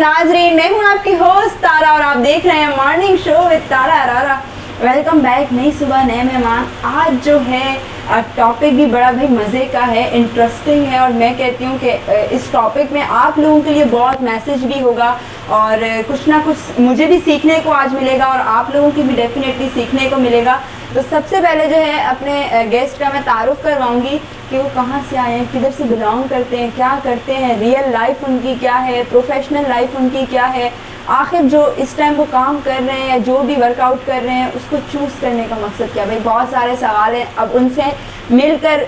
नाजरीन, मैं हूं आपकी होस्ट तारा और आप देख रहे हैं morning show with Tara Arara. Welcome back. नई सुबह नए मेहमान। आज जो है टॉपिक भी बड़ा भाई मज़े का है, इंटरेस्टिंग है और मैं कहती हूँ कि इस टॉपिक में आप लोगों के लिए बहुत मैसेज भी होगा और कुछ ना कुछ मुझे भी सीखने को आज मिलेगा और आप लोगों की भी डेफिनेटली सीखने को मिलेगा। तो सबसे पहले जो है अपने गेस्ट का मैं तारुफ करवाऊंगी कि वो कहाँ से आए हैं, किधर से बिलोंग करते हैं, क्या करते हैं, रियल लाइफ उनकी क्या है, प्रोफेशनल लाइफ उनकी क्या है, आखिर जो इस टाइम वो काम कर रहे हैं या जो भी वर्कआउट कर रहे हैं उसको चूज़ करने का मकसद क्या। भाई बहुत सारे सवाल हैं, अब उनसे मिलकर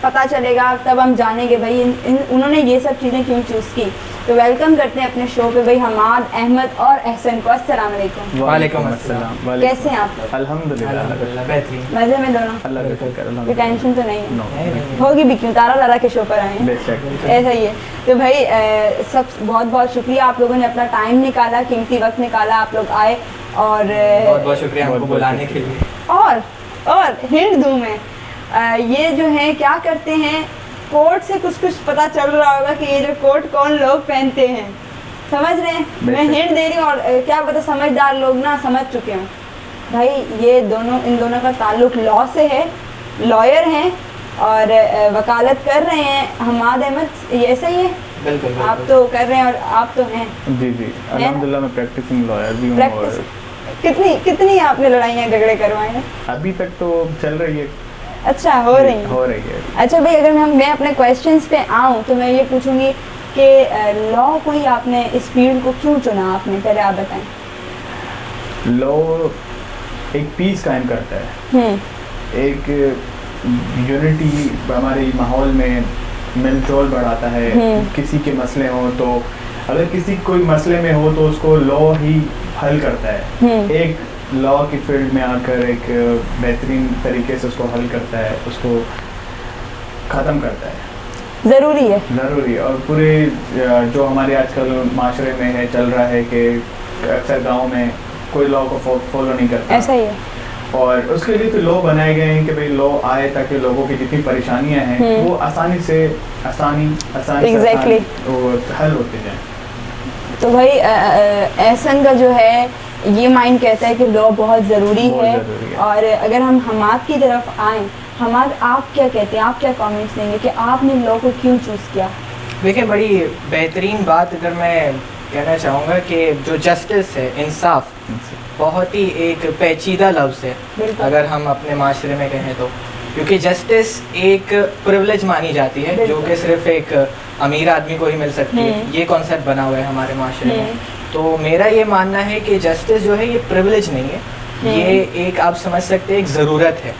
पता चलेगा, तब हम जानेंगे भाई उन्होंने ये सब चीज़ें क्यों चूज़ की। तो वेलकम करते हैं अपने शो पे भाई हमाद, अहमद और एहसन को। अस्सलाम वालेकुम। वालेकुम अस्सलाम। कैसे हैं आप लोग? अल्हम्दुलिल्लाह बेहतरीन। मज़े में दोनों? अल्लाह का करम। कोई टेंशन तो नहीं है? होगी भी क्यों, तारा लारा के शो पर आए हैं, ऐसा ही है। तो भाई सब बहुत बहुत शुक्रिया, आप लोगों ने अपना टाइम निकाला, कीमती वक्त निकाला, आप लोग आए और बहुत बहुत शुक्रिया हमको बुलाने के लिए। और हिंट दूँ मैं, ये जो है क्या करते हैं, कोट से कुछ कुछ पता चल रहा होगा कि ये जो कोट कौन लोग पहनते हैं, समझ रहे हैं? मैं हिंट दे रही हूँ और क्या पता समझदार लोग ना समझ चुके हों। भाई ये दोनों, इन दोनों का ताल्लुक लॉ से है, लॉयर हैं और वकालत कर रहे हैं। हमाद अहमद, ये ऐसा ही है? बिल्कुल। आप तो कर रहे हैं और आप तो हैं। जी जी अल्हम्दुलिल्लाह, मैं प्रैक्टिसिंग लॉयर भी हूँ। और कितनी आपने लड़ाइयाँ झगड़े करवाए हैं? अभी तक तो चल रही है। अच्छा, हो रही है। अच्छा भाई, अगर मैं अपने क्वेश्चंस पे आऊँ तो मैं ये पूछूंगी कि लॉ को ही आपने, इस फील्ड को क्यों चुना आपने, पहले आप बताएं। लॉ एक पीस कायम करता है, एक यूनिटी हमारे माहौल में मिलजोल बढ़ाता है। किसी के मसले हो तो अगर किसी कोई मसले में हो तो उसको लॉ ही हल करता है। एक लॉ की फील्ड में आकर एक बेहतरीन तरीके से उसको हल करता है, उसको ख़त्म करता है। ज़रूरी है। और पूरे जो हमारे आजकल माशरे में है, चल रहा है कि अक्सर गांव में कोई लॉ को फॉलो नहीं करता। ऐसा ही है। और उसके लिए तो लॉ बनाए गए हैं कि भाई लॉ आए ताकि लोगों की जितनी परेशानियां हैं वो आसानी से Exactly. हल होते जाएं। तो भाई एहसन का जो है ये माइंड कहता है कि लॉ बहुत ज़रूरी है। और अगर हम हमाद की तरफ आएँ, हमाद आप क्या कहते हैं, आप क्या कमेंट्स देंगे कि आपने लॉ को क्यों चूज़ किया? देखिए, बड़ी बेहतरीन बात अगर मैं कहना चाहूँगा कि जो जस्टिस है, इंसाफ, बहुत ही एक पेचीदा लफ्ज़ है अगर हम अपने माशरे में कहें तो, क्योंकि जस्टिस एक प्रिविलेज मानी जाती है जो कि सिर्फ एक अमीर आदमी को ही मिल सकती है। ये कॉन्सेप्ट बना हुआ है हमारे माशरे में। तो मेरा ये मानना है कि जस्टिस जो है ये प्रिविलेज नहीं है, ये एक, आप समझ सकते हैं, एक ज़रूरत है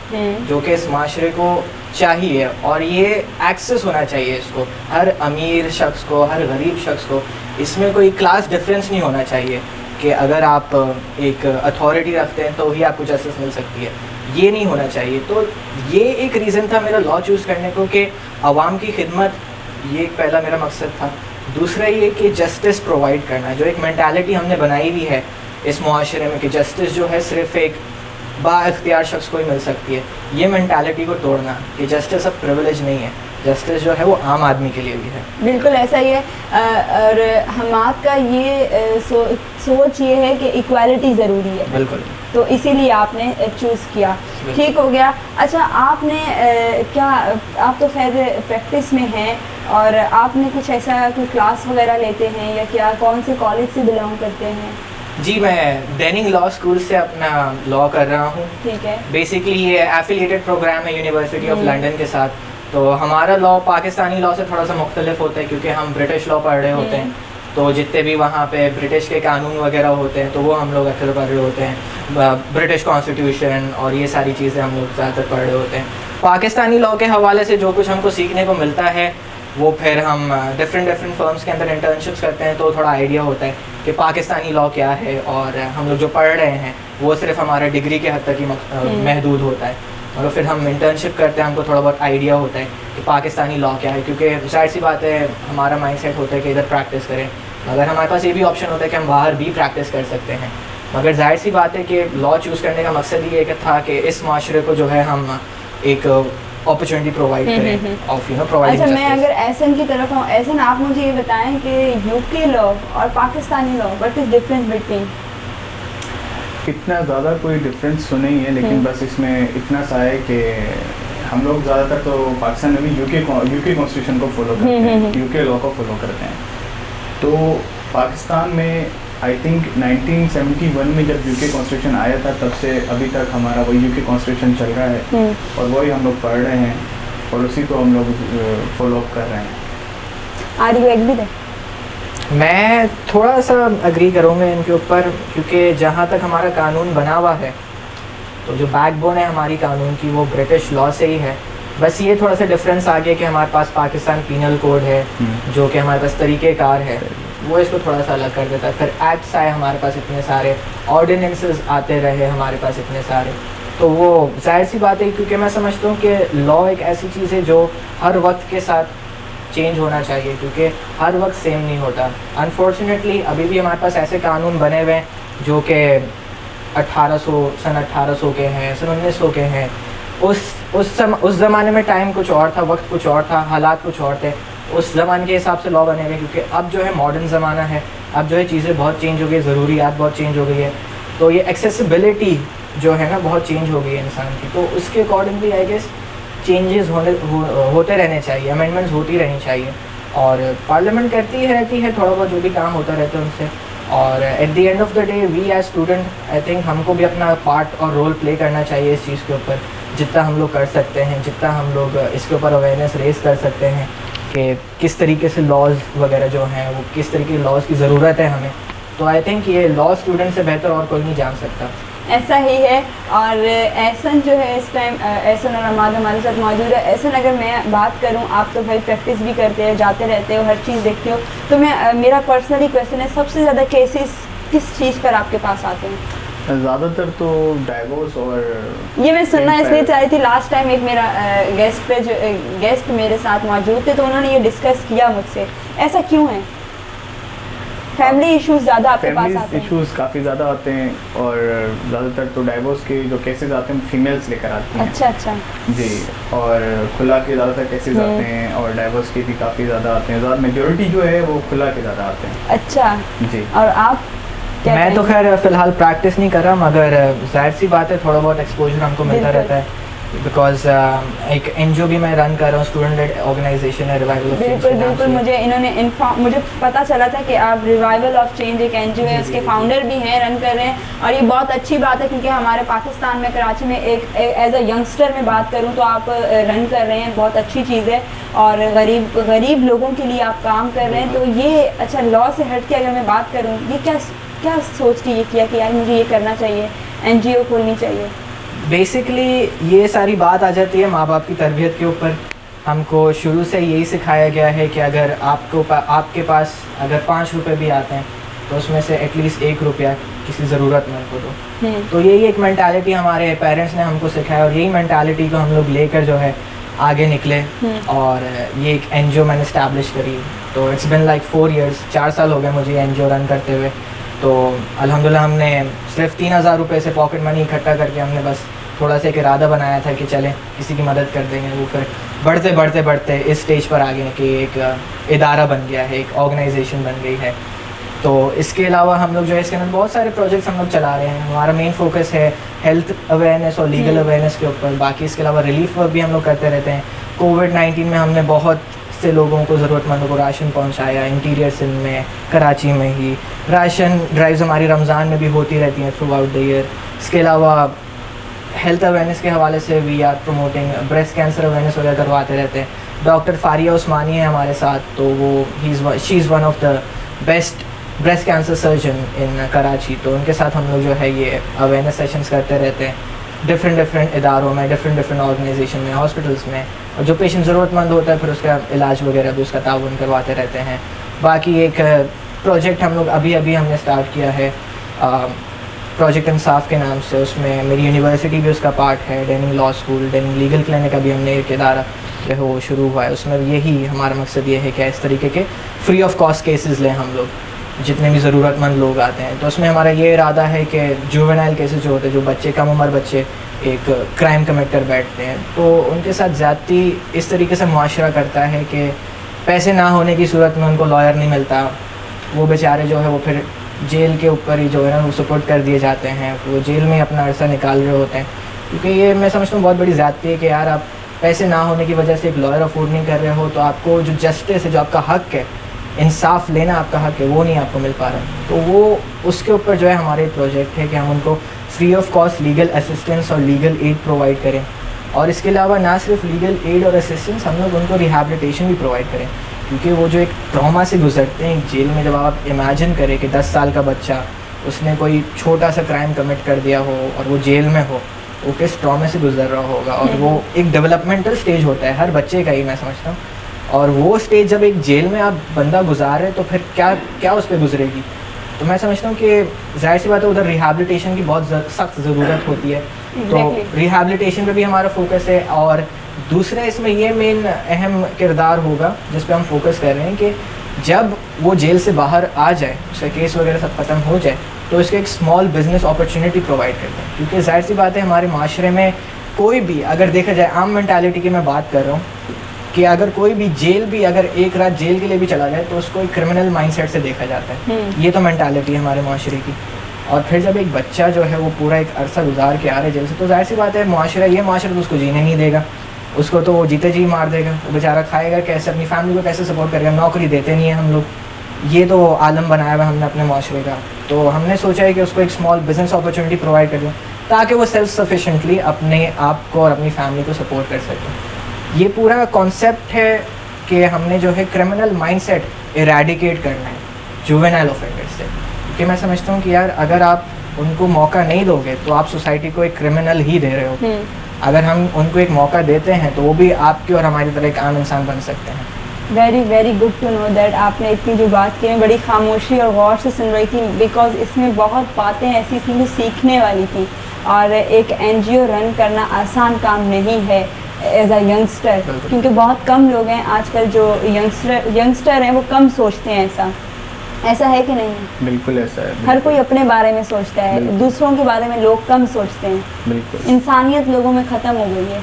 जो कि इस माशरे को चाहिए और ये एक्सेस होना चाहिए इसको, हर अमीर शख्स को, हर गरीब शख्स को। इसमें कोई क्लास डिफरेंस नहीं होना चाहिए कि अगर आप एक अथॉरिटी रखते हैं तो ही आपको जस्टिस मिल सकती है, ये नहीं होना चाहिए। तो ये एक रीज़न था मेरा लॉ चूज़ करने को कि आवाम की खिदमत, ये एक पहला मेरा मकसद था। दूसरा ये कि जस्टिस प्रोवाइड करना, जो एक मेंटालिटी हमने बनाई हुई है इस मुआशरे में कि जस्टिस जो है सिर्फ एक बाइख्तियार शख्स को ही मिल सकती है, ये मेंटालिटी को तोड़ना कि जस्टिस अब प्रिविलेज नहीं है, जस्टिस जो है वो आम आदमी के लिए भी है। बिल्कुल ऐसा ही है। और हमाद का ये सोच ये है कि इक्वालिटी ज़रूरी है। बिल्कुल। तो इसीलिए आपने चूज़ किया, ठीक हो गया। अच्छा, आपने क्या, आप तो खैर प्रैक्टिस में हैं और आपने कुछ ऐसा कोई क्लास वगैरह लेते हैं या क्या, कौन से कॉलेज से बिलोंग करते हैं? जी, मैं डेनिंग लॉ स्कूल से अपना लॉ कर रहा हूँ। ठीक है। बेसिकली ये एफिलिएटेड प्रोग्राम है यूनिवर्सिटी ऑफ लंदन के साथ। तो हमारा लॉ पाकिस्तानी लॉ से थोड़ा सा मुख्तलिफ होता है क्योंकि हम ब्रिटिश लॉ पढ़ रहे होते हैं। तो जितने भी वहाँ पे ब्रिटिश के कानून वगैरह होते हैं तो वो हम लोग अक्सर पढ़ रहे होते हैं, ब्रिटिश कॉन्स्टिट्यूशन और ये सारी चीज़ें हम लोग ज़्यादातर पढ़ रहे होते हैं। पाकिस्तानी लॉ के हवाले से जो कुछ हमको सीखने को मिलता है वो फिर हम डिफरेंट फर्म्स के अंदर इंटर्नशिप्स करते हैं तो थोड़ा आइडिया होता है कि पाकिस्तानी लॉ क्या है, और हम लोग जो पढ़ रहे हैं वो सिर्फ हमारे डिग्री के हद तक ही महदूद होता है। और फिर हम इंटर्नशिप करते हैं, हमको थोड़ा बहुत आइडिया होता है कि पाकिस्तानी लॉ क्या है, क्योंकि जाहिर सी बात है हमारा माइंडसेट होता है कि इधर प्रैक्टिस करें, मगर हमारे पास ये भी ऑप्शन होता है कि हम बाहर भी प्रैक्टिस कर सकते हैं। मगर जाहिर सी बात है कि लॉ चूज़ करने का मकसद ये था कि इस माशरे को जो है हम एक अपॉर्चुनिटी प्रोवाइड करें ऑफ प्रोवाइडिंग अच्छा, मैं अगर एहसन की तरफ हूँ, एहसन आप मुझे ये बताएं कि यूके लॉ और Pakistani law, what is difference between? इतना ज़्यादा कोई डिफरेंस तो नहीं है, लेकिन बस इसमें इतना सा है कि हम लोग ज़्यादातर तो पाकिस्तान में भी यूके कॉन्स्टिट्यूशन को फॉलो करते हैं, यूके लॉ को फॉलो करते हैं। तो पाकिस्तान में आई थिंक 1971 में जब यूके कॉन्स्टिट्यूशन आया था, तब से अभी तक हमारा वही यूके कॉन्स्टिट्यूशन चल रहा है और वही हम लोग पढ़ रहे हैं और उसी को हम लोग फॉलो अप कर रहे हैं। Are you agree with? मैं थोड़ा सा अग्री करूँगा इनके ऊपर, क्योंकि जहाँ तक हमारा कानून बना हुआ है, तो जो बैकबोन है हमारी कानून की वो ब्रिटिश लॉ से ही है। बस ये थोड़ा सा डिफरेंस आ गया कि हमारे पास पाकिस्तान पीनल कोड है, जो कि हमारे पास तरीक़ेकार है, वो इसको थोड़ा सा अलग कर देता है। फिर एक्ट्स आए हमारे पास इतने सारे, ऑर्डिनेंसेस आते रहे हमारे पास इतने सारे, तो वो जाहिर सी बात है, क्योंकि मैं समझता हूँ कि लॉ एक ऐसी चीज़ है जो हर वक्त के साथ चेंज होना चाहिए, क्योंकि हर वक्त सेम नहीं होता। अनफॉर्चुनेटली अभी भी हमारे पास ऐसे कानून बने हुए हैं जो कि 1800 के हैं, सन 1900 के हैं। उस ज़माने में टाइम कुछ और था, वक्त कुछ और था, हालात कुछ और थे, उस ज़माने के हिसाब से लॉ बने हुए। क्योंकि अब जो है मॉडर्न ज़माना है, अब जो है चीज़ें बहुत चेंज हो गई, ज़रूरियात बहुत चेंज हो गई है, तो ये एक्सेसिबिलिटी जो है ना बहुत चेंज हो गई है इंसान की। तो उसके अकॉर्डिंगली आई गेस चेंजेस होते रहने चाहिए, अमेंडमेंट्स होती रहनी चाहिए, और पार्लियामेंट करती रहती है थोड़ा बहुत जो भी काम होता रहता है उनसे। और at the end of the day we as student, I think हमको भी अपना पार्ट और रोल प्ले करना चाहिए इस चीज़ के ऊपर, जितना हम लोग कर सकते हैं, जितना हम लोग इसके ऊपर अवेयरनेस रेस कर सकते हैं कि किस तरीके से लॉज वगैरह जो हैं वो किस तरीके के लॉज की ज़रूरत है हमें। तो आई थिंक ये लॉ स्टूडेंट से बेहतर और कोई नहीं जान सकता। ऐसा ही है। और एहसन जो है इस टाइम, एहसन और अमाद हमारे साथ मौजूद है। एहसन, अगर मैं बात करूं, आप तो भाई प्रैक्टिस भी करते हो, जाते रहते हो, हर चीज़ देखते हो, तो मैं मेरा पर्सनली क्वेश्चन है, सबसे ज़्यादा केसेस किस चीज़ पर आपके पास आते हैं? ज़्यादातर तो डाइवोर्स और ये मैं सुनना इसलिए चाह रही थी, लास्ट टाइम एक मेरा गेस्ट मेरे साथ मौजूद थे, तो उन्होंने ये डिस्कस किया मुझसे, ऐसा क्यों है? फैमिली इश्यूज ज़्यादा आपके पास आते हैं? इश्यूज काफ़ी ज़्यादा आते हैं, और ज़्यादातर तो डाइवोर्स के जो केसेस आते हैं फीमेल्स लेकर आती हैं। अच्छा जी, और खुला के ज़्यादातर केसेस आते हैं, और डाइवोर्स के भी काफ़ी ज़्यादा आते हैं। ज़्यादा मेजोरिटी जो है वो खुला के ज़्यादा आते हैं। अच्छा जी। और आप क्या मैं तो कहेंगे? खैर फ़िलहाल प्रैक्टिस नहीं कर रहा, मगर जाहिर सी बात है थोड़ा बहुत एक्सपोजर हमको मिलता बिल्कुल। रहता है, बिकॉज एक एनजीओ भी मैं रन कर रहा हूँ, स्टूडेंट लेड ऑर्गेनाइजेशन है रिवाइवल ऑफ चेंज। बिल्कुल मुझे इन्होंने मुझे पता चला था कि आप रिवाइवल ऑफ चेंज एक एनजीओ है, उसके फाउंडर भी हैं, रन कर रहे हैं, और ये बहुत अच्छी बात है, क्योंकि हमारे पाकिस्तान में कराची में एक एज अ यंगस्टर में बात करूँ तो आप रन कर रहे हैं, बहुत अच्छी चीज़ है, और गरीब लोगों के लिए आप काम कर रहे हैं। तो ये अच्छा, लॉ से हट के अगर मैं बात करूँ, ये क्या सोच के ये किया कि यार मुझे ये करना चाहिए, एनजीओ खोलनी चाहिए? बेसिकली ये सारी बात आ जाती है माँ बाप की तरबियत के ऊपर। हमको शुरू से यही सिखाया गया है कि अगर आपके पास अगर 5 रुपये भी आते हैं तो उसमें से एटलीस्ट 1 रुपया किसी ज़रूरतमंद को दो। तो यही एक मेंटालिटी हमारे पेरेंट्स ने हमको सिखाया, और यही मेंटालिटी को हम लोग लेकर जो है आगे निकले, और ये एक एनजीओ मैंने इस्टेब्लिश करी। तो इट्स बिन लाइक 4 years, 4 साल हो गए मुझे एनजीओ रन करते हुए। तो अल्हम्दुलिल्लाह हमने सिर्फ 3000 रुपये से पॉकेट मनी इकट्ठा करके हमने बस थोड़ा सा एक इरादा बनाया था कि चलें किसी की मदद कर देंगे। वो फिर बढ़ते इस स्टेज पर आ गए कि एक इदारा बन गया है, एक ऑर्गेनाइजेशन बन गई है। तो इसके अलावा हम लोग जो है इसके अंदर बहुत सारे प्रोजेक्ट्स हम लोग चला रहे हैं। हमारा मेन फोकस है हेल्थ अवेयरनेस और लीगल अवेयरनेस के ऊपर। बाकी इसके अलावा रिलीफ वर्क भी हम लोग करते रहते हैं। कोविड-19 में हमने बहुत से लोगों को, ज़रूरतमंदों को राशन पहुंचाया, इंटीरियर सिंध में, कराची में ही। राशन ड्राइव्स हमारी रमज़ान में भी होती रहती हैं थ्रू आउट द ईयर। इसके अलावा हेल्थ अवेयरनेस के हवाले से we are promoting breast cancer awareness वगैरह करवाते रहते हैं। डॉक्टर फारिया उस्मानी है हमारे साथ, तो वो she is one of the best breast cancer surgeon इन कराची। तो उनके साथ हम लोग जो है ये अवेयरनेस सेशंस करते रहते हैं डिफरेंट इदारों में, डिफरेंट ऑर्गेनाइजेशन में, हॉस्पिटल्स में, और जो पेशेंट ज़रूरतमंद होता है फिर उसका इलाज वगैरह भी उसका ताउन करवाते रहते हैं। बाकी एक प्रोजेक्ट हम लोग अभी हमने स्टार्ट किया है प्रोजेक्ट इंसाफ के नाम से। उसमें मेरी यूनिवर्सिटी भी उसका पार्ट है, डेनिंग लॉ स्कूल, डेनिंग लीगल क्लिनिक अभी हमने एक इदारा जो है वो शुरू हुआ है। उसमें यही हमारा मकसद ये है कि इस तरीके के फ्री ऑफ कॉस्ट केसेस लें हम लोग, जितने भी ज़रूरतमंद लोग आते हैं। तो उसमें हमारा ये इरादा है कि जुवेनाइल केसेस जो होते हैं, जो बच्चे कम उम्र बच्चे एक क्राइम कमिट कर बैठते हैं, तो उनके साथ ज़्यादती इस तरीके से मुआशरा करता है कि पैसे ना होने की सूरत में उनको लॉयर नहीं मिलता, वो बेचारे जो है वो फिर जेल के ऊपर ही जो है ना वो सपोर्ट कर दिए जाते हैं, वो जेल में अपना अरसा निकाल रहे होते हैं। क्योंकि ये मैं समझता हूँ बहुत बड़ी ज़्यादती है कि यार आप पैसे ना होने की वजह से एक लॉयर अफोर्ड नहीं कर रहे हो, तो आपको जो जस्टिस है, जो आपका हक़ है, इंसाफ लेना आपका हक़ है, वो नहीं आपको मिल पा रहा। तो वो उसके ऊपर जो है हमारे प्रोजेक्ट है कि हम उनको free of cost legal assistance और लीगल एड प्रोवाइड करें, और इसके अलावा ना सिर्फ लीगल एड और असिस्टेंस, हम लोग उनको रिहैबिलिटेशन भी प्रोवाइड करें। क्योंकि वो जो एक ट्रॉमा से गुजरते हैं जेल में, जब आप इमेजिन करें कि 10 साल का बच्चा, उसने कोई छोटा सा क्राइम कमिट कर दिया हो और वो जेल में हो, वो किस ट्रॉमे से गुजर रहा होगा। और वो एक डेवलपमेंटल स्टेज होता है हर बच्चे का ही, मैं समझता हूँ। और वो स्टेज जब एक जेल में आप बंदा गुजार रहे तो फिर क्या उस पर गुजरेगी। तो मैं समझता हूँ कि जाहिर सी बात है उधर रिहैबिलिटेशन की बहुत सख्त ज़रूरत होती है। तो रिहैबिलिटेशन पे भी हमारा फोकस है। और दूसरा इसमें ये मेन अहम किरदार होगा जिस पे हम फोकस कर रहे हैं कि जब वो जेल से बाहर आ जाए, उसका केस वगैरह सब ख़त्म हो जाए, तो इसके एक स्मॉल बिजनेस अपॉर्चुनिटी प्रोवाइड करते हैं। क्योंकि जाहिर सी बात है हमारे माशरे में कोई भी, अगर देखा जाए आम मेंटालिटी की मैं बात कर रहा हूँ, कि अगर कोई भी जेल भी अगर एक रात जेल के लिए भी चला जाए तो उसको एक क्रिमिनल माइंडसेट से देखा जाता है। ये तो मेंटालिटी है हमारे माशरे की। और फिर जब एक बच्चा जो है वो पूरा एक अरसा गुजार के आ रहा है जेल से, तो जाहिर सी बात है माशरा तो उसको जीने नहीं देगा, उसको तो वो जीते जी मार देगा। वो बेचारा खाएगा कैसे, अपनी फैमिली को कैसे सपोर्ट करेगा, नौकरी देते नहीं है हम लोग, ये तो आलम बनाया हुआ हमने अपने माशरे का। तो हमने सोचा है कि उसको एक स्मॉल बिजनेस अपॉर्चुनिटी प्रोवाइड कर दें ताकि वो सेल्फ सफिशेंटली अपने आप को और अपनी फैमिली को सपोर्ट कर सकें। ये पूरा कॉन्सेप्ट है कि हमने जो है क्रिमिनल माइंडसेट इरेडिकेट करना है जुवेनाइल ऑफेंडर्स से। क्योंकि मैं समझता हूँ कि यार अगर आप उनको मौका नहीं दोगे तो आप सोसाइटी को एक क्रिमिनल ही दे रहे हो। अगर हम उनको एक मौका देते हैं तो वो भी आपकी और हमारी तरह एक आम इंसान बन सकते हैं। Very very good to know that आपने इतनी जो बात की है बड़ी खामोशी और गौर से सुन रही थी, बिकॉज इसमें बहुत बातें ऐसी थी जो सीखने वाली थी। और एक एनजीओ रन करना आसान काम नहीं है एज अ यंगस्टर, क्योंकि बहुत कम लोग हैं आजकल जो यंगस्टर हैं, वो कम सोचते हैं। ऐसा है कि नहीं? बिल्कुल ऐसा है। हर कोई अपने बारे में सोचता है, दूसरों के बारे में लोग कम सोचते हैं। बिल्कुल इंसानियत लोगों में ख़त्म हो गई है।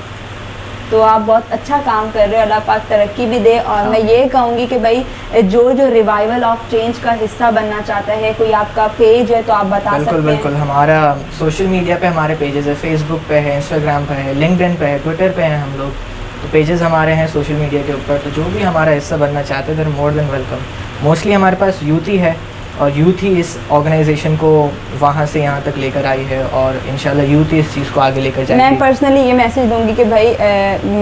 तो आप बहुत अच्छा काम कर रहे हो, अल्लाह पाक तरक्की भी दे। और मैं ये कहूँगी कि भाई जो रिवाइवल ऑफ चेंज का हिस्सा बनना चाहता है, कोई आपका पेज है तो आप बता सकते हैं। बिल्कुल हमारा सोशल मीडिया पे हमारे पेजेस है, फेसबुक पे है, इंस्टाग्राम पे है, लिंक्डइन पे है, ट्विटर पे हैं हम लोग। तो पेजेस हमारे हैं सोशल मीडिया के ऊपर। तो जो भी हमारा हिस्सा बनना चाहते हैं they're more than welcome. Mostly हमारे पास यूथ ही है और यूथ ही इस ऑर्गेनाइजेशन को वहाँ से यहाँ तक लेकर आई है और इंशाल्लाह यूथ ही इस चीज़ को आगे लेकर जाएगी। मैं पर्सनली ये मैसेज दूंगी कि भाई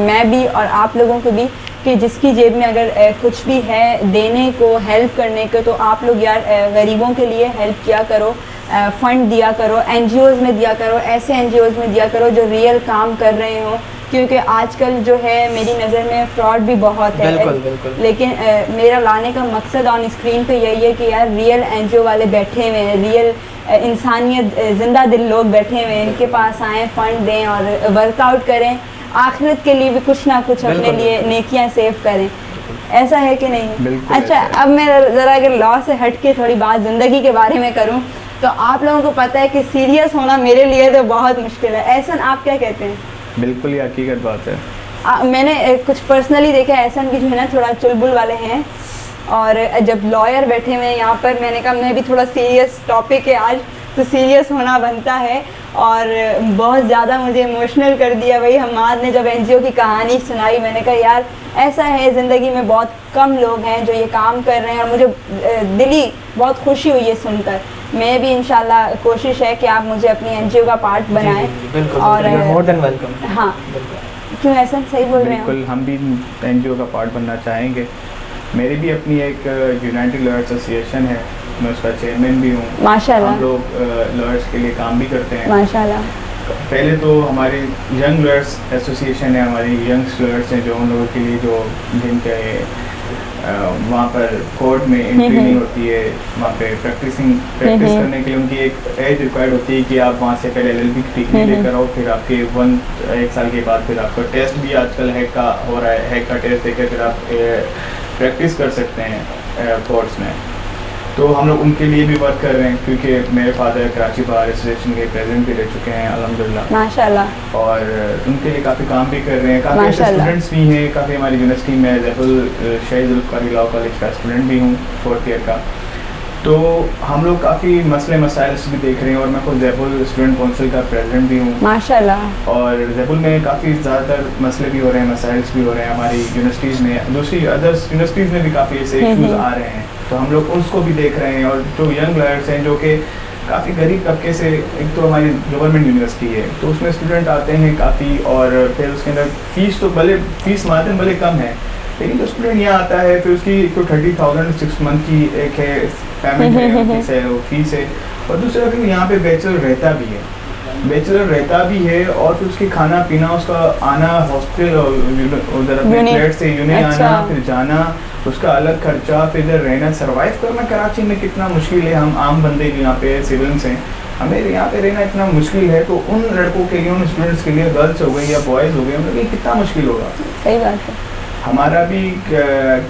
मैं भी और आप लोगों को भी कि जिसकी जेब में अगर कुछ भी है देने को, हेल्प करने को, तो आप लोग यार गरीबों के लिए हेल्प किया करो, फंड दिया करो, एनजीओज़ में दिया करो, ऐसे एनजीओज़ में दिया करो जो रियल काम कर रहे हो। क्योंकि आजकल जो है मेरी नज़र में फ्रॉड भी बहुत है। बिल्कुल। लेकिन मेरा लाने का मकसद ऑन स्क्रीन पे यही है कि यार रियल एनजीओ वाले बैठे हुए हैं, रियल इंसानियत जिंदा दिल लोग बैठे हुए हैं, इनके पास आएँ, फंड दें और वर्कआउट करें, आखिरत के लिए भी कुछ ना कुछ अपने लिए नेकियां सेव करें। ऐसा है कि नहीं? अच्छा, अब मैं ज़रा अगर लॉ से हट के थोड़ी बात ज़िंदगी के बारे में करूं, तो आप लोगों को पता है कि सीरियस होना मेरे लिए तो बहुत मुश्किल है। एहसन, आप क्या कहते हैं? बिल्कुल ये हकीकत बात है। मैंने कुछ पर्सनली देखा है, एहसन भी जो है ना थोड़ा चुलबुल वाले हैं, और जब लॉयर बैठे हुए हैं यहाँ पर, मैंने कहा मैं भी थोड़ा सीरियस टॉपिक है आज, तो सीरियस होना बनता है। और बहुत ज़्यादा मुझे इमोशनल कर दिया भाई हमाद ने जब एनजीओ की कहानी सुनाई। मैंने कहा यार ऐसा है ज़िंदगी में, बहुत कम लोग हैं जो ये काम कर रहे हैं, और मुझे दिली बहुत खुशी हुई है सुनकर। मैं भी इंशाल्लाह कोशिश है कि आप मुझे अपनी एनजीओ का पार्ट बनाएं। और मोर देन वेलकम। हाँ, क्यों ऐसा सही बोल रहे हैं? बिल्कुल, हम भी एनजीओ का पार्ट बनना चाहेंगे। मेरी भी अपनी एक यूनाइटेड लॉयर एसोसिएशन है, मैं उसका चेयरमैन भी हूँ। माशाल्लाह। हम लोग लॉयर्स के लिए काम भी करते हैं। माशाल्लाह। पहले तो हमारी यंग लॉयर्स एसोसिएशन है, हमारी यंग्स लॉयर्स हैं जो उन लोगों के लिए जो जिनके वहाँ पर कोर्ट में एंट्री नहीं होती है, वहाँ पे प्रैक्टिस करने के लिए उनकी एक एज रिक्वायर्ड होती है कि आप वहाँ से पहले LLB की डिग्री लेकर आओ, फिर आपके 1 साल के बाद फिर आपका टेस्ट भी आजकल हैक का हो रहा है, हैक का टेस्ट देकर फिर आप प्रैक्टिस कर सकते हैं कोर्ट्स में। तो हम लोग उनके लिए भी वर्क कर रहे हैं, क्योंकि मेरे फादर कराची बार एसोसिएशन के प्रेसिडेंट भी रह चुके हैं अल्हम्दुलिल्लाह, माशाल्लाह। और उनके लिए काफ़ी काम भी कर रहे हैं। काफ़ी ऐसे माशाल्लाह। स्टूडेंट्स भी हैं, काफ़ी हमारी यूनिवर्सिटी में जयपुर शाही जुल्फ़िकार लॉ कॉलेज का स्टूडेंट भी हूँ 4th ईयर का। तो हम लोग काफ़ी मसले मसाइल भी देख रहे हैं, और मैं खुद जयपुर स्टूडेंट काउंसिल का प्रेसिडेंट भी हूँ, माशाल्लाह। और जयपुर में काफ़ी ज़्यादातर मसले भी हो रहे हैं, मसाइल भी हो रहे हैं हमारी यूनिवर्सिटीज़ में, दूसरी अदर्स यूनिवर्सिटीज़ में भी काफ़ी ऐसे इश्यूज़ आ रहे हैं, तो हम लोग उसको भी देख रहे हैं। और जो यंग लॉयर्स हैं जो कि काफ़ी गरीब तबके से, एक तो हमारी गवर्नमेंट यूनिवर्सिटी है तो उसमें स्टूडेंट आते हैं काफ़ी, और फिर उसके अंदर फ़ीस तो भले फ़ीस मार्जिन भले कम है, लेकिन जो स्टूडेंट यहाँ आता है फिर उसकी एक तो 30,000 6 मंथ की एक है पेमेंट है, वो फीस है, और दूसरा फिर यहाँ पे बैचलर रहता भी है, और फिर उसकी खाना पीना, उसका आना हॉस्टल उधर अपने फ्लैट से यूनिट आना, फिर जाना, उसका अलग खर्चा, फिर इधर रहना, सर्वाइव करना कराची में कितना मुश्किल है। हम आम बंदे भी यहाँ पे सिविलियंस हैं, हमें यहाँ पे रहना इतना मुश्किल है, तो उन लड़कों के लिए, उन स्टूडेंट्स के लिए, गर्ल्स हो गई या बॉयज़ हो गए, उनके लिए कितना मुश्किल होगा। सही बात है। हमारा भी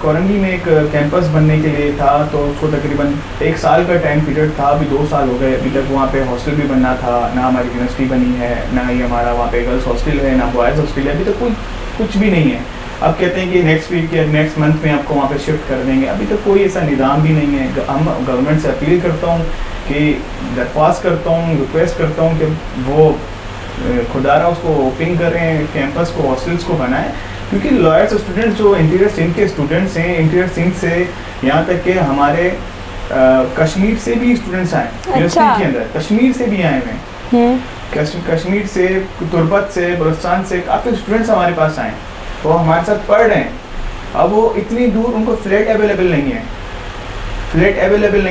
कोरंगी में एक कैंपस बनने के लिए था, तो उसको तकरीबन 1 साल का टाइम पीरियड था, अभी 2 साल हो गए, अभी तक वहाँ पे हॉस्टल भी बनना था, ना हमारी यूनिवर्सिटी बनी है, ना ही हमारा वहाँ पे गर्ल्स हॉस्टल है, ना बॉयज़ हॉस्टल है, अभी तक कुछ भी नहीं है। अब कहते हैं कि नेक्स्ट वीक या नेक्स्ट मंथ में आपको वहाँ पे शिफ्ट कर देंगे, अभी तक कोई ऐसा निज़ाम भी नहीं है। हम गवर्नमेंट से अपील करता हूँ, कि दरख्वास्त करता हूँ, रिक्वेस्ट करता हूँ कि वो खुदारा उसको ओपन करें, कैंपस को, हॉस्टल्स को बनाएं, क्योंकि लॉयर्स स्टूडेंट्स जो इंटीरियर सिंध के स्टूडेंट्स हैं, इंटीरियर सिंध से यहाँ तक कि हमारे कश्मीर से भी स्टूडेंट्स आए यूनिवर्सिटी के अंदर, कश्मीर से भी आए हैं, कश्मीर से, तुर्बत से, बलूचिस्तान से काफ़ी स्टूडेंट्स हमारे पास आए, वो हमारे साथ पढ़ रहे हैं। अब वो इतनी दूर, उनको फ्लैट अवेलेबल नहीं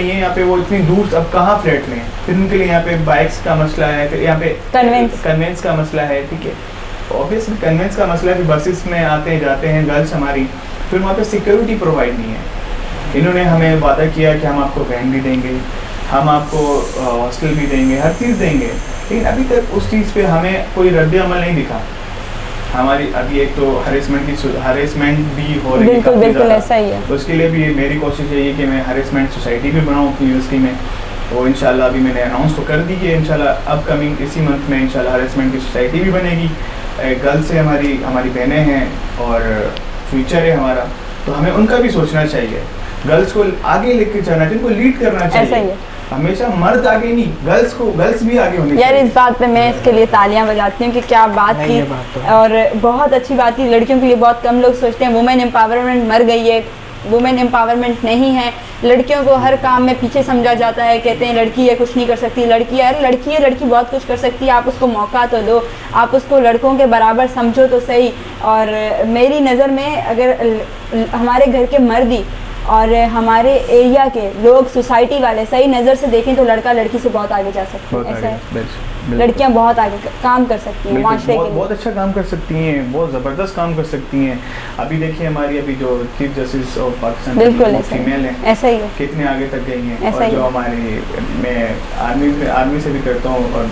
है, यहाँ पे, वो इतनी दूर अब कहाँ फ्लैट लें, फिर उनके लिए यहाँ पे बाइक्स का मसला है, फिर यहाँ पे कन्वेंस का मसला है, ठीक है, ऑब्वियसली कन्वेंस का मसला है, फिर बसेस में आते जाते हैं गर्ल्स हमारी, फिर वहाँ पे सिक्योरिटी प्रोवाइड नहीं है। इन्होंने हमें वादा किया कि हम आपको वैन भी देंगे, हम आपको हॉस्टल भी देंगे, हर चीज़ देंगे, लेकिन अभी तक उस चीज़ पे हमें कोई रद्द अमल नहीं दिखा। हमारी अभी एक तो हरेसमेंट भी हो रही है, बिल्कुल ऐसा ही है। उसके लिए भी मेरी कोशिश यही है कि मैं हरेसमेंट सोसाइटी भी बनाऊँ अपनी यूनिवर्सिटी में, वो इंशाल्लाह अभी मैंने अनाउंस तो कर दी कि इंशाल्लाह अपकमिंग इसी मंथ में इंशाल्लाह हरेसमेंट की सोसाइटी भी बनेगी। गर्ल्स से हमारी बहनें हैं और फ्यूचर है हमारा, तो हमें उनका भी सोचना चाहिए, गर्ल्स को आगे लेके चलना चाहिए, उनको लीड करना चाहिए, हमेशा मर्द आगे नहीं, गर्ल्स भी आगे होने यार। इस बात पे मैं इसके लिए तालियां बजाती हूँ कि क्या बात की, और बहुत अच्छी बात की। लड़कियों के लिए बहुत कम लोग सोचते हैं वुमेन एम्पावरमेंट मर गई है, वुमेन एम्पावरमेंट नहीं है। लड़कियों को हर काम में पीछे समझा जाता है, कहते हैं लड़की है कुछ नहीं कर सकती, लड़की है, अरे लड़की है, लड़की बहुत कुछ कर सकती है, आप उसको मौका तो दो, आप उसको लड़कों के बराबर समझो तो सही। और मेरी नज़र में अगर हमारे घर के मर्द ही और हमारे एरिया के लोग, सोसाइटी वाले सही नज़र से देखें तो लड़का लड़की से बहुत आगे जा सकते हैं, ऐसा है। लड़कियां बहुत आगे काम कर सकती हैं माशरे के लिए, बहुत अच्छा काम कर सकती हैं, बहुत ज़बरदस्त काम कर सकती हैं। अभी देखिए हमारी अभी जो चीफ जस्टिस ऑफ पाकिस्तान बिल्कुल फीमेल है, ऐसा ही है, कितने आगे तक गई हैं। और जो हमारे, मैं आर्मी से भी करता हूँ, और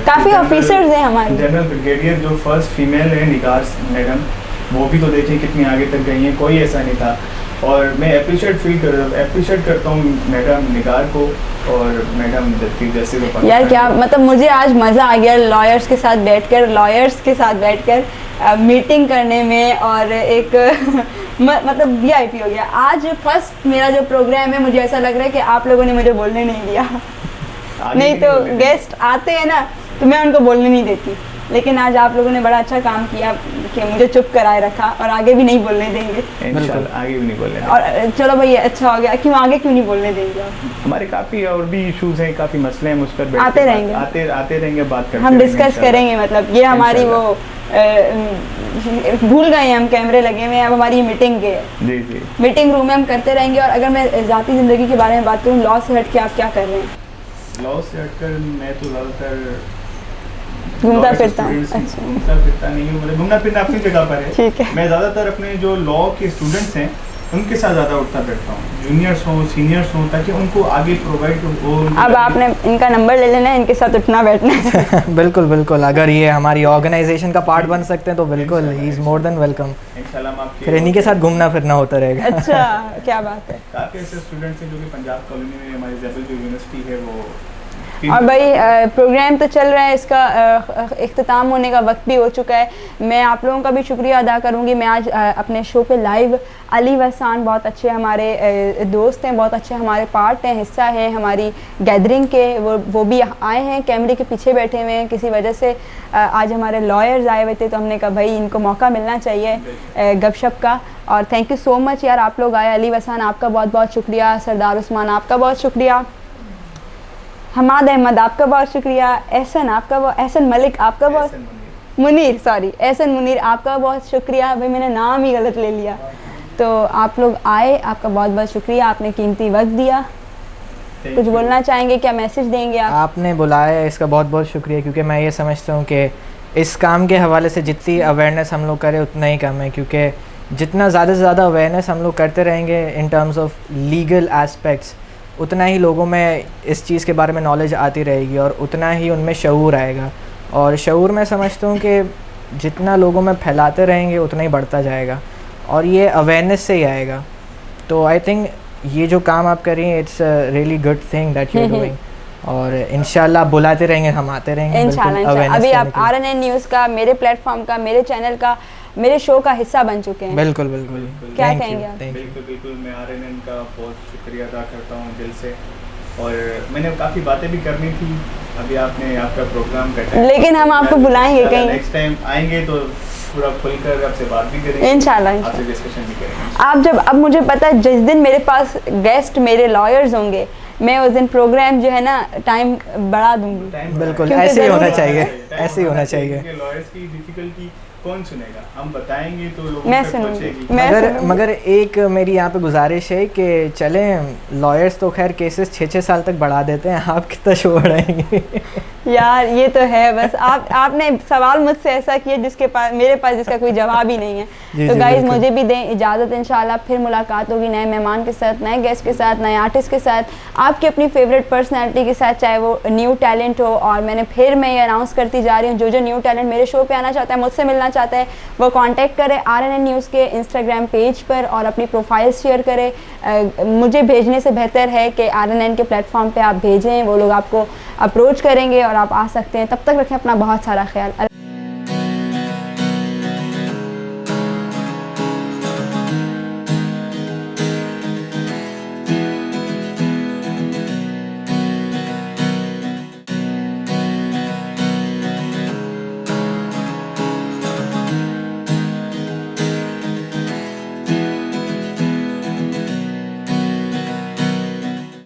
काफ़ी ऑफिसर्स हैं हमारे, जनरल ब्रिगेडियर जो फर्स्ट फीमेल है निगार मैडम, वो भी तो देखिए कितनी आगे तक गई हैं, कोई ऐसा नहीं था। और मैं अप्रिशिएट करता हूँ मैडम निगार को और मैडम चीफ जस्टिस ऑफ यार क्या मतलब, मुझे आज मज़ा आ गया लॉयर्स के साथ बैठकर मीटिंग करने में, और एक मतलब VIP हो गया आज। फर्स्ट मेरा जो प्रोग्राम है, मुझे ऐसा लग रहा है कि आप लोगों ने मुझे बोलने नहीं दिया। नहीं तो गेस्ट आते हैं ना तो मैं उनको बोलने नहीं देती, लेकिन आज आप लोगों ने बड़ा अच्छा काम किया कि मुझे चुप कराए रखा, और आगे भी नहीं बोलने देंगे इंशाल्लाह, आगे भी नहीं बोलने देंगे। और चलो भाई अच्छा हो गया, क्यों आगे क्यों नहीं बोलने देंगे। हमारे काफ़ी और भी इश्यूज हैं, काफ़ी मसले हैं, उस पर आते रहेंगे, बात करते हम डिस्कस करेंगे। मतलब ये हमारी वो भूल गए हैं, हम कैमरे लगे हुए हैं, अब हमारी मीटिंग के जी मीटिंग रूम में हम करते रहेंगे। और अगर मैं ज़ाती ज़िंदगी के बारे में बात करूँ, लॉ से हट के आप क्या कर रहे हैं? लॉ से हटकर मैं तो ज़्यादातर घूमता फिरता हूँ। अच्छा, घूमता फिरता नहीं हूँ, मतलब घूमना फिरना अपनी जगह पर है, ठीक है। मैं ज़्यादातर अपने जो लॉ के स्टूडेंट्स हैं उनके साथ ज़्यादा उठता बैठता हूँ, जूनियर्स हों सीनियर्स हों, ताकि उनको आगे प्रोवाइड हो। अब आपने इनका नंबर ले लेना है, इनके साथ उठना बैठना है। बिल्कुल बिल्कुल, अगर ये हमारी ऑर्गेनाइजेशन का पार्ट बन सकते हैं तो बिल्कुल he is more than welcome. इंशाल्लाह हम आपके फिर इन्हीं के साथ घूमना फिरना होता रहेगा। अच्छा, क्या बात है। काफ़ी ऐसे स्टूडेंट्स हैं जो कि पंजाब कॉलोनी में हमारी जबल जो यूनिवर्सिटी है वो और भाई प्रोग्राम तो चल रहा है, इसका इख्तिताम होने का वक्त भी हो चुका है। मैं आप लोगों का भी शुक्रिया अदा करूंगी। मैं आज अपने शो पे लाइव अली वसान बहुत अच्छे हमारे दोस्त हैं, बहुत अच्छे हमारे पार्ट हैं, हिस्सा हैं हमारी गैदरिंग के। वो भी आए हैं, कैमरे के पीछे बैठे हुए हैं किसी वजह से। आज हमारे लॉयर्स आए हुए थे तो हमने कहा भाई इनको मौका मिलना चाहिए गपशप का। और थैंक यू सो मच यार, आप लोग आए। अली वसान आपका बहुत बहुत शुक्रिया, सरदार उस्मान आपका बहुत शुक्रिया, हमाद अहमद आपका बहुत शुक्रिया, एहसन एहसन मलिक आपका बहुत, मुनीर सॉरी एहसन मुनीर आपका बहुत शुक्रिया। भाई मैंने नाम ही गलत ले लिया। तो आप लोग आए, आपका बहुत बहुत शुक्रिया, आपने कीमती वक्त दिया। कुछ बोलना चाहेंगे, क्या मैसेज देंगे आप? आपने बुलाया इसका बहुत बहुत शुक्रिया, क्योंकि मैं ये समझता हूँ कि इस काम के हवाले से जितनी अवेयरनेस हम लोग करें उतना ही कम है, क्योंकि जितना ज़्यादा से ज़्यादा अवेयरनेस हम लोग करते रहेंगे in terms of legal aspects, उतना ही लोगों में इस चीज़ के बारे में नॉलेज आती रहेगी और उतना ही उनमें शऊर आएगा। और शऊर मैं समझता हूँ कि जितना लोगों में फैलाते रहेंगे उतना ही बढ़ता जाएगा और ये अवेयरनेस से ही आएगा। तो आई थिंक ये जो काम आप कर रही हैं it's really good thing that you are doing, और इंशाल्लाह बुलाते रहेंगे, हम आते रहेंगे इंशाल्लाह। अभी आप RNN न्यूज़ का, मेरे प्लेटफॉर्म का, मेरे चैनल का, मेरे शो का हिस्सा बन चुके हैं। बिल्कुल बिल्कुल, क्या कहेंगे आप? बिल्कुल मैं RNN का बहुत शुक्रिया अदा करता हूँ दिल से। और मैंने काफ़ी बातें भी करनी थी, अभी आपने आपका प्रोग्राम करना है, लेकिन हम आपको बुलाएंगे कहीं, नेक्स्ट टाइम आएंगे तो पूरा खुलकर आपसे बात भी करेंगे, इंशाल्लाह आपसे डिस्कशन भी करेंगे। आप जब, अब मुझे पता है जिस दिन मेरे पास गेस्ट मेरे लॉयर्स होंगे, मैं उस दिन प्रोग्राम जो है ना टाइम बढ़ा दूंगी। बिल्कुल ऐसे ही होना चाहिए, ऐसे ही होना चाहिए। लॉयर्स की डिफिकल्टी कौन सुनेगा, हम बताएंगे तो लोगों तक पहुंचेगी। मगर एक मेरी यहाँ पे गुजारिश है कि चलें, लॉयर्स तो खैर केसेस 6-6 साल तक बढ़ा देते हैं, आप कितना शो बढ़ाएंगे? यार ये तो है, बस आपने सवाल मुझसे ऐसा किया जिसके पास, मेरे पास जिसका कोई जवाब ही नहीं है। तो गाइज मुझे भी दें इजाज़त, इंशाल्लाह फिर मुलाकात होगी नए मेहमान के साथ, नए गेस्ट के साथ, नए आर्टिस्ट के साथ, आपकी अपनी फेवरेट पर्सनैलिटी के साथ, चाहे वो न्यू टैलेंट हो। और मैं ये अनाउंस करती जा रही हूँ, जो न्यू टैलेंट मेरे शो पर आना चाहता है, मुझसे मिलना चाहता है, वो कांटेक्ट करें RNN न्यूज़ के इंस्टाग्राम पेज पर और अपनी प्रोफाइल शेयर करें। मुझे भेजने से बेहतर है कि RNN के प्लेटफॉर्म पे आप भेजें, वो लोग आपको अप्रोच करेंगे और आप आ सकते हैं। तब तक रखें अपना बहुत सारा ख्याल।